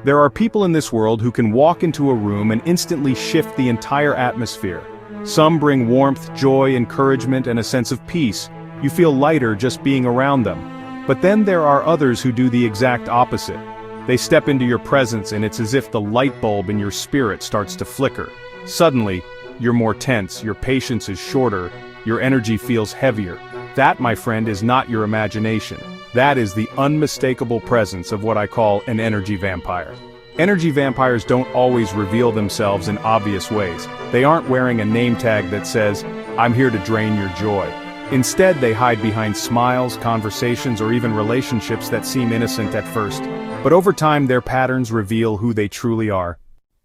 There are people in this world who can walk into a room and instantly shift the entire atmosphere. Some bring warmth, joy, encouragement, and a sense of peace. You feel lighter just being around them. But then there are others who do the exact opposite. They step into your presence and it's as if the light bulb in your spirit starts to flicker. Suddenly, you're more tense, your patience is shorter, your energy feels heavier. That, my friend, is not your imagination. That is the unmistakable presence of what I call an energy vampire. Energy vampires don't always reveal themselves in obvious ways. They aren't wearing a name tag that says, "I'm here to drain your joy." Instead, they hide behind smiles, conversations, or even relationships that seem innocent at first. But over time, their patterns reveal who they truly are.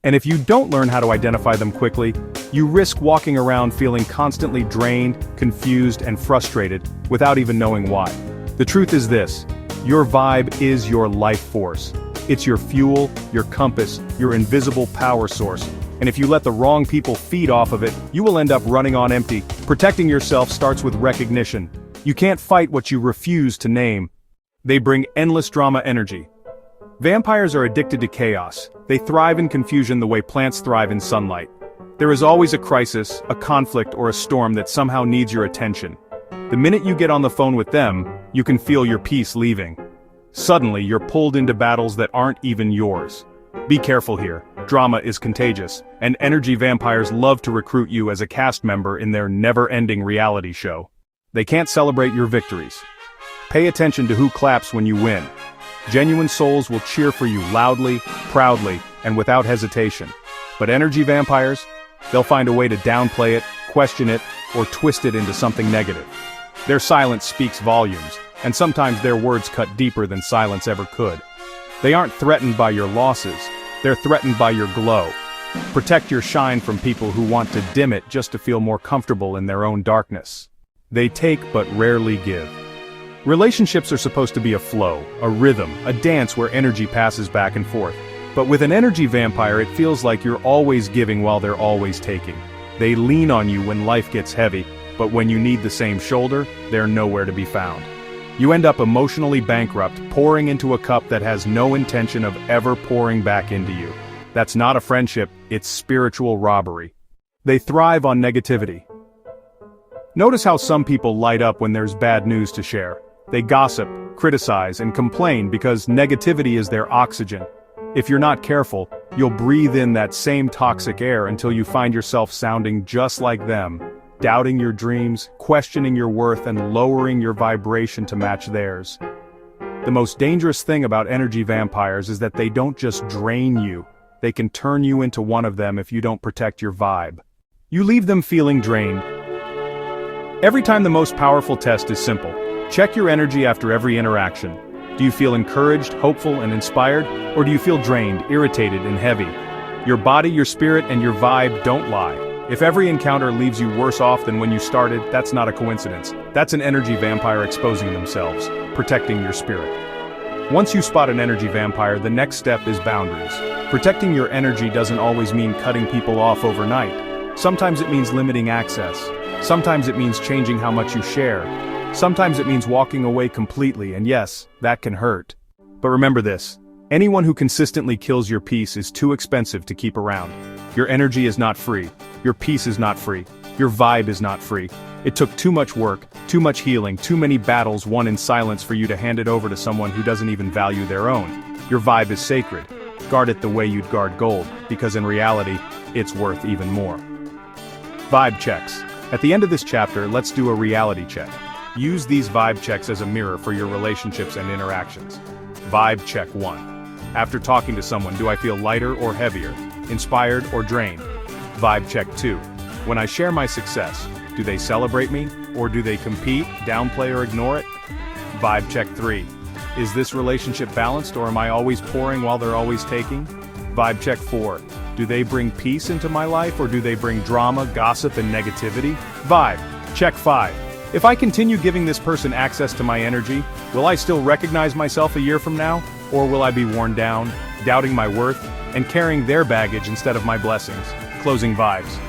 And if you don't learn how to identify them quickly, you risk walking around feeling constantly drained, confused, and frustrated without even knowing why. The truth is this: your vibe is your life force. It's your fuel, your compass, your invisible power source. And if you let the wrong people feed off of it, you will end up running on empty. Protecting yourself starts with recognition. You can't fight what you refuse to name. They bring endless drama energy. Vampires are addicted to chaos. They thrive in confusion the way plants thrive in sunlight. There is always a crisis, a conflict, or a storm that somehow needs your attention. The minute you get on the phone with them, you can feel your peace leaving. Suddenly, you're pulled into battles that aren't even yours. Be careful here. Drama is contagious, and energy vampires love to recruit you as a cast member in their never-ending reality show. They can't celebrate your victories. Pay attention to who claps when you win. Genuine souls will cheer for you loudly, proudly, and without hesitation. But energy vampires? They'll find a way to downplay it, question it, or twist it into something negative. Their silence speaks volumes, and sometimes their words cut deeper than silence ever could. They aren't threatened by your losses, they're threatened by your glow. Protect your shine from people who want to dim it just to feel more comfortable in their own darkness. They take but rarely give. Relationships are supposed to be a flow, a rhythm, a dance where energy passes back and forth. But with an energy vampire, it feels like you're always giving while they're always taking. They lean on you when life gets heavy, but when you need the same shoulder, they're nowhere to be found. You end up emotionally bankrupt, pouring into a cup that has no intention of ever pouring back into you. That's not a friendship, it's spiritual robbery. They thrive on negativity. Notice how some people light up when there's bad news to share. They gossip, criticize, and complain because negativity is their oxygen. If you're not careful, you'll breathe in that same toxic air until you find yourself sounding just like them, doubting your dreams, questioning your worth, and lowering your vibration to match theirs. The most dangerous thing about energy vampires is that they don't just drain you, they can turn you into one of them if you don't protect your vibe. You leave them feeling drained. Every time the most powerful test is simple. Check your energy after every interaction. Do you feel encouraged, hopeful, and inspired, or do you feel drained, irritated, and heavy? Your body, your spirit, and your vibe don't lie. If every encounter leaves you worse off than when you started, that's not a coincidence. That's an energy vampire exposing themselves, protecting your spirit. Once you spot an energy vampire, the next step is boundaries. Protecting your energy doesn't always mean cutting people off overnight. Sometimes it means limiting access. Sometimes it means changing how much you share. Sometimes it means walking away completely, and yes, that can hurt. But remember this: anyone who consistently kills your peace is too expensive to keep around. Your energy is not free. Your peace is not free. Your vibe is not free. It took too much work, too much healing, too many battles won in silence for you to hand it over to someone who doesn't even value their own. Your vibe is sacred. Guard it the way you'd guard gold, because in reality, it's worth even more. Vibe checks. At the end of this chapter, let's do a reality check. Use these vibe checks as a mirror for your relationships and interactions. Vibe check 1. After talking to someone, do I feel lighter or heavier? Inspired or drained? Vibe check 2. When I share my success, do they celebrate me? Or do they compete, downplay, or ignore it? Vibe check 3. Is this relationship balanced, or am I always pouring while they're always taking? Vibe check 4. Do they bring peace into my life, or do they bring drama, gossip, and negativity? Vibe check 5. If I continue giving this person access to my energy, will I still recognize myself a year from now? Or will I be worn down, doubting my worth, and carrying their baggage instead of my blessings? Closing vibes.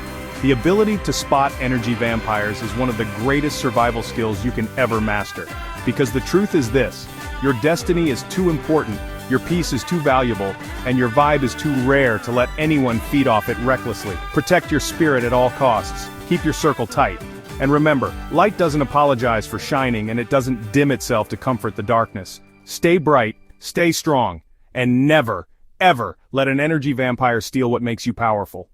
The ability to spot energy vampires is one of the greatest survival skills you can ever master. Because the truth is this: your destiny is too important, Your peace is too valuable, and your vibe is too rare to let anyone feed off it recklessly. Protect your spirit at all costs. Keep your circle tight. And remember, light doesn't apologize for shining, and it doesn't dim itself to comfort the darkness. Stay bright, stay strong, and never, ever let an energy vampire steal what makes you powerful.